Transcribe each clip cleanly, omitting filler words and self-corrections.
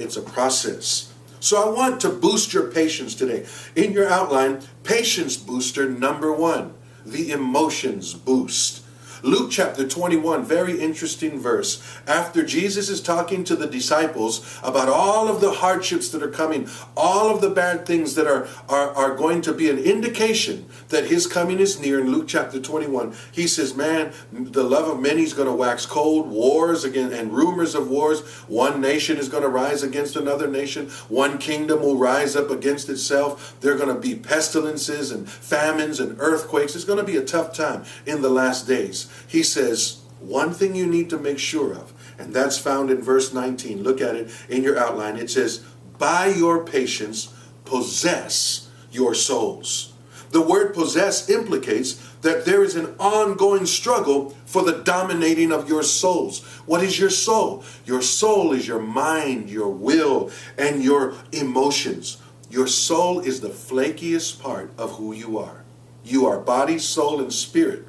It's a process. So I want to boost your patience today. In your outline, patience booster number 1, the emotions boost. Luke chapter 21, very interesting verse. After Jesus is talking to the disciples about all of the hardships that are coming, all of the bad things that are going to be an indication that his coming is near, in Luke chapter 21, he says, man, the love of many is going to wax cold, wars again, and rumors of wars. One nation is going to rise against another nation. One kingdom will rise up against itself. There are going to be pestilences and famines and earthquakes. It's going to be a tough time in the last days. He says, one thing you need to make sure of, and that's found in verse 19. Look at it in your outline. It says, by your patience, possess your souls. The word possess implicates that there is an ongoing struggle for the dominating of your souls. What is your soul? Your soul is your mind, your will, and your emotions. Your soul is the flakiest part of who you are. You are body, soul, and spirit.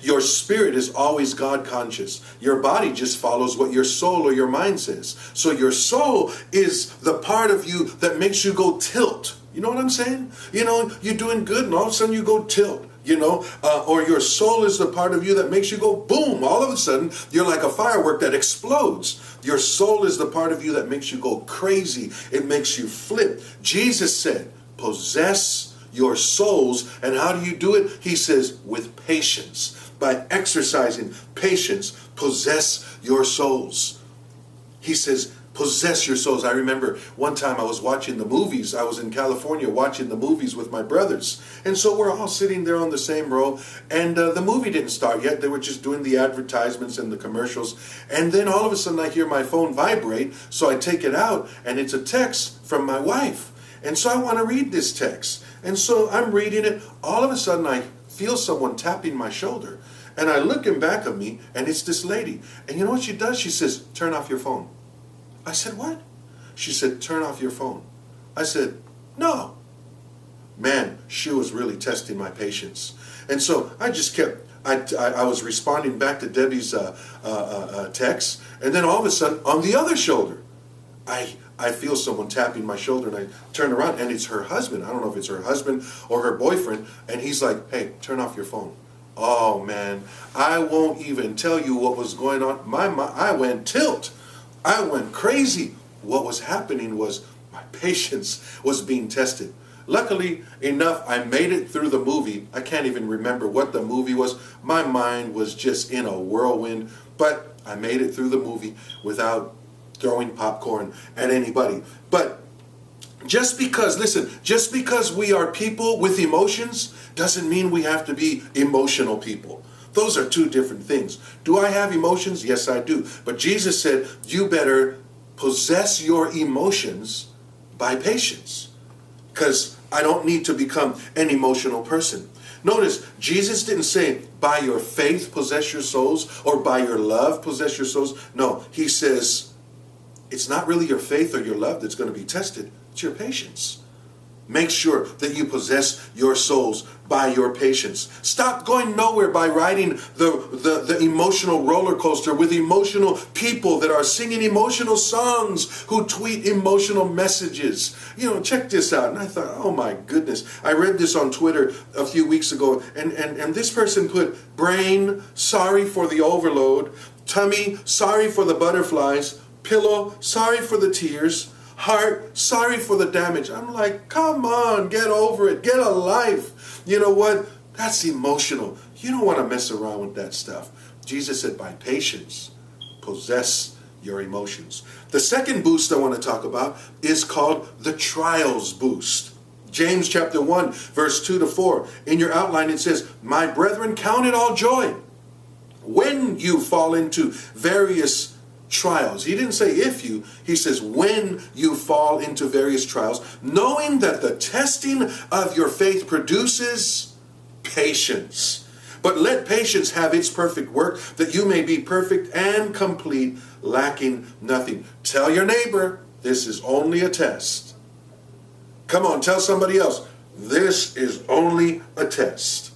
Your spirit is always God conscious. Your body just follows what your soul or your mind says. So your soul is the part of you that makes you go tilt. You know what I'm saying? You know, you're doing good and all of a sudden you go tilt. You know, or your soul is the part of you that makes you go boom. All of a sudden, you're like a firework that explodes. Your soul is the part of you that makes you go crazy. It makes you flip. Jesus said, possess your souls. And how do you do it? He says, with patience. By exercising patience, possess your souls. He says, possess your souls. I remember one time I was watching the movies. I was in California watching the movies with my brothers. And so we're all sitting there on the same row. And the movie didn't start yet. They were just doing the advertisements and the commercials. And then all of a sudden I hear my phone vibrate. So I take it out and it's a text from my wife. And so I want to read this text. And so I'm reading it. All of a sudden I feel someone tapping my shoulder. And I look in back of me and it's this lady. And you know what she does? She says, turn off your phone. I said, what? She said, turn off your phone. I said, no. Man, she was really testing my patience. And so I just kept, I was responding back to Debbie's text. And then all of a sudden, on the other shoulder, I feel someone tapping my shoulder. And I turn around and it's her husband. I don't know if it's her husband or her boyfriend. And he's like, hey, turn off your phone. Oh, man, I won't even tell you what was going on. I went tilt. I went crazy. What was happening was my patience was being tested. Luckily enough, I made it through the movie. I can't even remember what the movie was. My mind was just in a whirlwind. But I made it through the movie without throwing popcorn at anybody. But just because, listen, just because we are people with emotions doesn't mean we have to be emotional people. Those are two different things. Do I have emotions? Yes, I do. But Jesus said, you better possess your emotions by patience. Because I don't need to become an emotional person. Notice, Jesus didn't say, by your faith possess your souls, or by your love possess your souls. No, he says, it's not really your faith or your love that's going to be tested. It's your patience. Make sure that you possess your souls by your patience. Stop going nowhere by riding the emotional roller coaster with emotional people that are singing emotional songs, who tweet emotional messages. You know, check this out. And I thought, oh my goodness. I read this on Twitter a few weeks ago, and this person put, brain, sorry for the overload. Tummy, sorry for the butterflies. Pillow, sorry for the tears. Heart, sorry for the damage. I'm like, come on, get over it. Get a life. You know what? That's emotional. You don't want to mess around with that stuff. Jesus said, by patience, possess your emotions. The second boost I want to talk about is called the trials boost. James chapter 1, verse 2-4. In your outline it says, my brethren, count it all joy when you fall into various trials. He didn't say if you, he says when you fall into various trials, knowing that the testing of your faith produces patience. But let patience have its perfect work, that you may be perfect and complete, lacking nothing. Tell your neighbor, this is only a test. Come on, tell somebody else, this is only a test.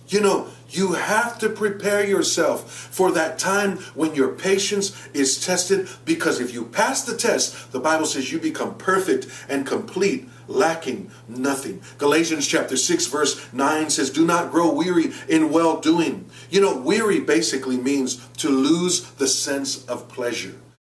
You know, You have to prepare yourself for that time when your patience is tested, because if you pass the test, the Bible says you become perfect and complete, lacking nothing. Galatians chapter 6 verse 9 says, do not grow weary in well-doing. You know, weary basically means to lose the sense of pleasure.